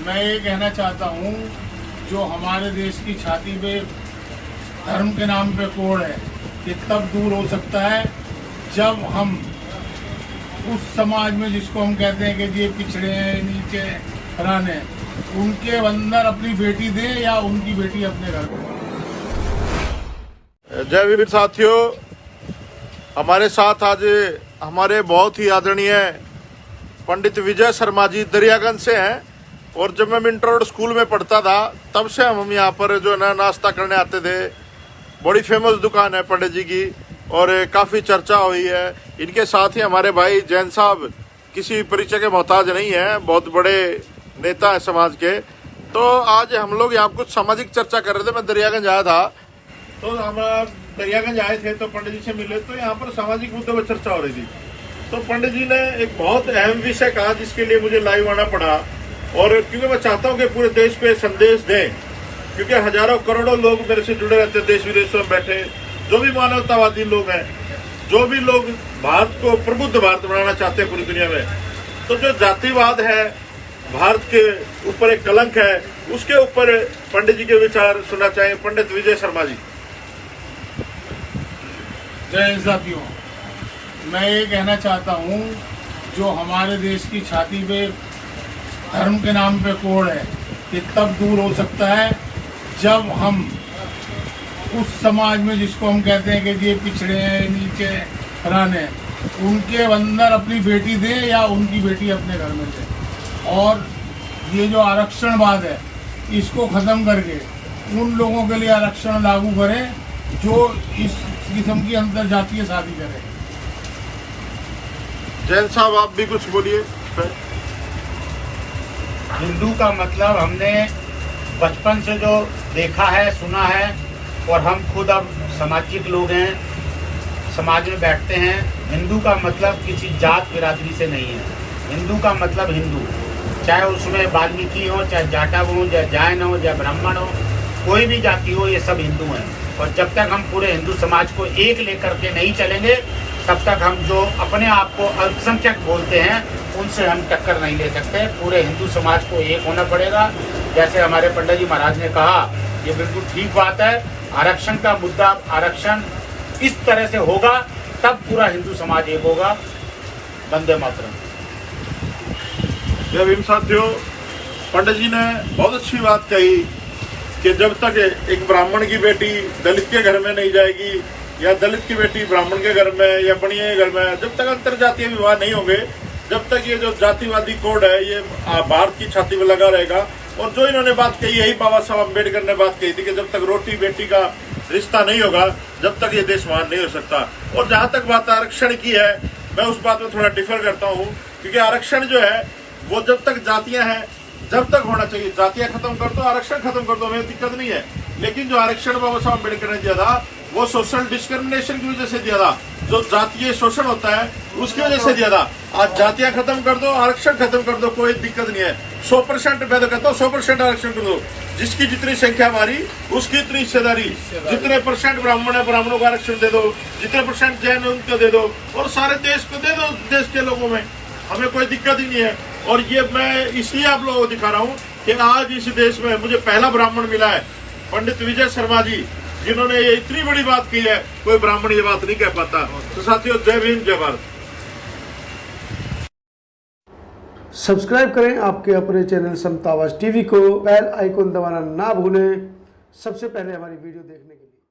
मैं ये कहना चाहता हूँ, जो हमारे देश की छाती पे धर्म के नाम पे कोड़ है, ये तब दूर हो सकता है जब हम उस समाज में जिसको हम कहते हैं कि ये पिछड़े हैं, नीचे हैं, फलाने हैं, उनके अंदर अपनी बेटी दें या उनकी बेटी अपने घर में। जय वीर साथियों, हमारे साथ आज हमारे बहुत ही आदरणीय पंडित विजय शर्मा जी दरियागंज से हैं। और जब मैं मिंटर रोड स्कूल में पढ़ता था तब से हम यहाँ पर जो है ना नाश्ता करने आते थे। बड़ी फेमस दुकान है पंडित जी की और काफ़ी चर्चा हुई है। इनके साथ ही हमारे भाई जैन साहब किसी परिचय के मोहताज नहीं है, बहुत बड़े नेता है समाज के। तो आज हम लोग यहाँ कुछ सामाजिक चर्चा कर रहे थे। मैं दरियागंज आया था, तो हम दरियागंज आए थे तो पंडित जी से मिले, तो यहाँ पर सामाजिक मुद्दों पर चर्चा हो रही थी। तो पंडित जी ने एक बहुत अहम विषय कहा जिसके लिए मुझे लाइव आना पड़ा। और क्योंकि मैं चाहता हूँ कि पूरे देश को संदेश दें, क्योंकि हजारों करोड़ों लोग मेरे से जुड़े रहते हैं, देश विदेशों में बैठे, जो भी मानवतावादी लोग हैं, जो भी लोग भारत को प्रबुद्ध भारत बनाना चाहते हैं पूरी दुनिया में। तो जो जातिवाद है, भारत के ऊपर एक कलंक है, उसके ऊपर पंडित जी के विचार सुनना चाहिए। पंडित विजय शर्मा जी। जय साथियों, मैं ये कहना चाहता हूँ, जो हमारे देश की छाती पे धर्म के नाम पे कोड़ है, ये तब दूर हो सकता है जब हम उस समाज में जिसको हम कहते हैं कि ये पिछड़े हैं, नीचे हैं, फलाने हैं, उनके अंदर अपनी बेटी दें या उनकी बेटी अपने घर में दें। और ये जो आरक्षणवाद है, इसको ख़त्म करके उन लोगों के लिए आरक्षण लागू करें जो इस किस्म की अंतर जातीय शादी करें। जैन साहब आप भी कुछ बोलिए। हिंदू का मतलब हमने बचपन से जो देखा है, सुना है, और हम खुद अब सामाजिक लोग हैं, समाज में बैठते हैं। हिंदू का मतलब किसी जात बिरादरी से नहीं है। हिंदू का मतलब हिंदू, चाहे उसमें वाल्मीकि हो, चाहे जाटा हो, चाहे जैन हो, चाहे ब्राह्मण हो, कोई भी जाति हो, ये सब हिंदू हैं। और जब तक हम पूरे हिंदू समाज को एक लेकर के नहीं चलेंगे, तब तक हम जो अपने आप को अल्पसंख्यक बोलते हैं उनसे हम टक्कर नहीं ले सकते। पूरे हिंदू समाज को एक होना पड़ेगा। जैसे हमारे पंडित जी महाराज ने कहा, ये बिल्कुल ठीक बात है। आरक्षण का मुद्दा, आरक्षण इस तरह से होगा तब पूरा हिंदू समाज एक होगा। वंदे मातरम। जय भीम साथियों, पंडित जी ने बहुत अच्छी बात कही कि जब तक एक ब्राह्मण की बेटी दलित के घर में नहीं जाएगी, या दलित की बेटी ब्राह्मण के घर में या बनिए के घर में, जब तक अंतर जातीय विवाह नहीं होंगे, जब तक ये जो जातिवादी कोड है ये भारत की छाती में लगा रहेगा। और जो इन्होंने बात कही, यही बाबा साहब अम्बेडकर ने बात कही थी कि जब तक रोटी बेटी का रिश्ता नहीं होगा, जब तक ये देश महान नहीं हो सकता। और जहां तक बात आरक्षण की है, मैं उस बात में थोड़ा डिफर करता हूँ, क्योंकि आरक्षण जो है वो जब तक जातियां हैं जब तक होना चाहिए। जातियां खत्म कर दो, आरक्षण खत्म कर दो, हमें दिक्कत नहीं है। लेकिन जो आरक्षण बाबा साहब अम्बेडकर ने दिया था वो सोशल डिस्क्रिमिनेशन की वजह से दिया था, जो जातीय शोषण होता है उसकी वजह से दिया था। आज जातियां खत्म कर दो, आरक्षण खत्म कर दो, कोई दिक्कत नहीं है। 100% मैं तो कहता हूँ 100% आरक्षण कर दो। जिसकी जितनी संख्या हमारी उसकी इतनी हिस्सेदारी। जितने परसेंट ब्राह्मण है, ब्राह्मणों को आरक्षण दे दो। जितने परसेंट जैन है उनको दे दो, और सारे देश को दे दो। देश के लोगों में हमें कोई दिक्कत ही नहीं है। और ये मैं इसलिए आप लोगों को दिखा रहा हूँ कि आज इस देश में मुझे पहला ब्राह्मण मिला है, पंडित विजय शर्मा जी, जिन्होंने ये इतनी बड़ी बात की है। कोई ब्राह्मण ये बात नहीं कह पाता। तो साथियों, जय भीम, जय भारत। सब्सक्राइब करें आपके अपने चैनल समतावाज टीवी को, बेल आइकन दबाना ना भूलें सबसे पहले हमारी वीडियो देखने के लिए।